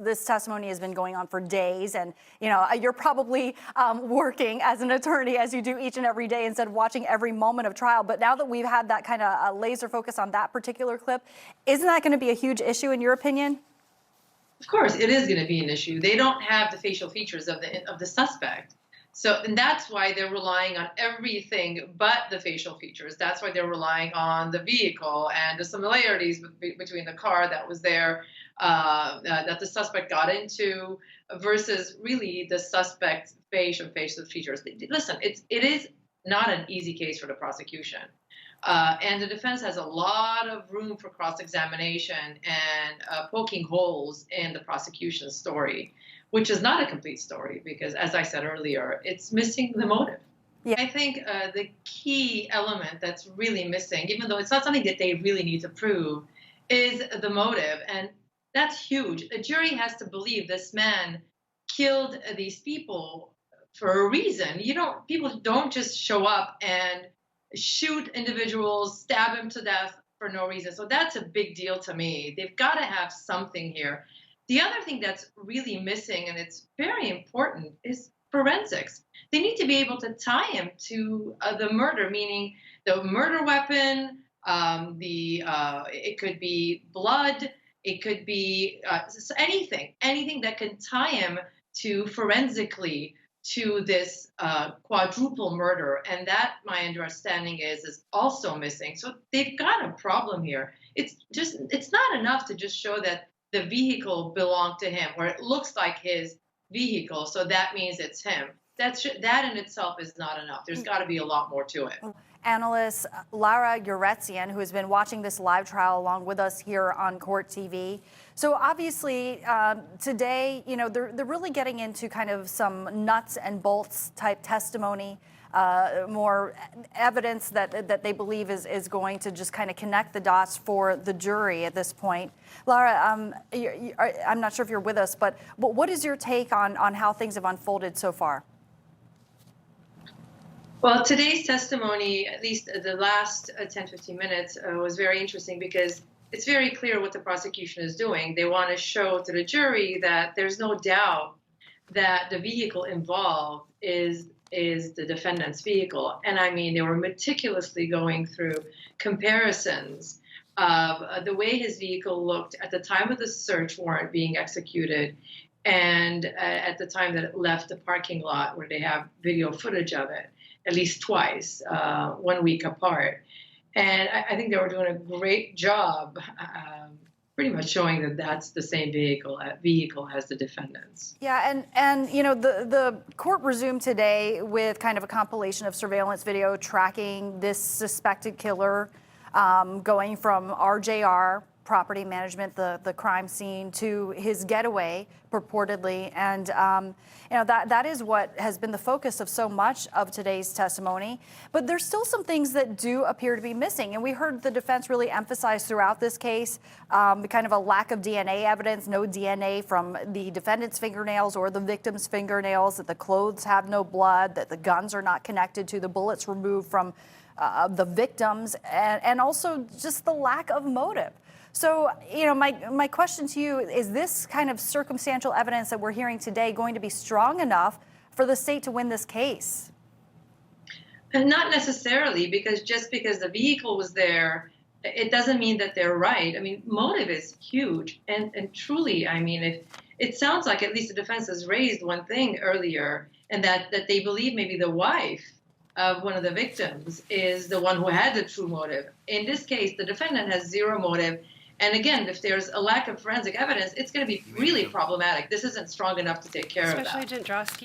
this testimony has been going on for days, and you're probably working as an attorney as you do each and every day instead of watching every moment of trial. But now that we've had that kind of laser focus on that particular clip, isn't that going to be a huge issue in your opinion? Of course, it is going to be an issue. They don't have the facial features of the suspect. So, and that's why they're relying on everything but the facial features. That's why they're relying on the vehicle and the similarities between the car that was there, that the suspect got into, versus really the suspect's facial features. Listen, it is not an easy case for the prosecution. And the defense has a lot of room for cross-examination and poking holes in the prosecution's story, which is not a complete story because, as I said earlier, it's missing the motive. Yeah. I think the key element that's really missing, even though it's not something that they really need to prove, is the motive. And that's huge. A jury has to believe this man killed these people for a reason. People don't just show up and shoot individuals, stab them to death for no reason. So that's a big deal to me. They've got to have something here. The other thing that's really missing, and it's very important, is forensics. They need to be able to tie him to the murder, meaning the murder weapon, it could be blood, it could be anything that can tie him to forensically to this quadruple murder. And that, my understanding is also missing. So they've got a problem here. It's not enough to just show that the vehicle belonged to him, or it looks like his vehicle, so that means it's him. That in itself is not enough. There's got to be a lot more to it. Analyst Lara Yeretsian, who has been watching this live trial along with us here on Court TV. So obviously today, they're really getting into kind of some nuts and bolts type testimony, more evidence that they believe is going to just kind of connect the dots for the jury at this point. Lara, I'm not sure if you're with us, but what is your take on how things have unfolded so far? Well, today's testimony, at least the last 10, 15 minutes, was very interesting because it's very clear what the prosecution is doing. They want to show to the jury that there's no doubt that the vehicle involved is the defendant's vehicle. And I mean, they were meticulously going through comparisons of the way his vehicle looked at the time of the search warrant being executed and at the time that it left the parking lot, where they have video footage of it, at least twice, 1 week apart. And I think they were doing a great job pretty much showing that that's the same vehicle as the defendants. Yeah, and the court resumed today with kind of a compilation of surveillance video tracking this suspected killer, going from RJR property management, the crime scene, to his getaway purportedly, and that is what has been the focus of so much of today's testimony. But there's still some things that do appear to be missing, and we heard the defense really emphasize throughout this case kind of a lack of DNA evidence, no DNA from the defendant's fingernails or the victim's fingernails, that the clothes have no blood, that the guns are not connected to the bullets removed from the victims, and also just the lack of motive. So, my question to you is this kind of circumstantial evidence that we're hearing today going to be strong enough for the state to win this case? And not necessarily, because just because the vehicle was there, it doesn't mean that they're right. I mean, motive is huge. And truly, I mean, if it sounds like at least the defense has raised one thing earlier, and that they believe maybe the wife of one of the victims is the one who had the true motive. In this case, the defendant has zero motive. And again, if there's a lack of forensic evidence, it's going to be really problematic. This isn't strong enough to take care of that. Especially Agent Drosky.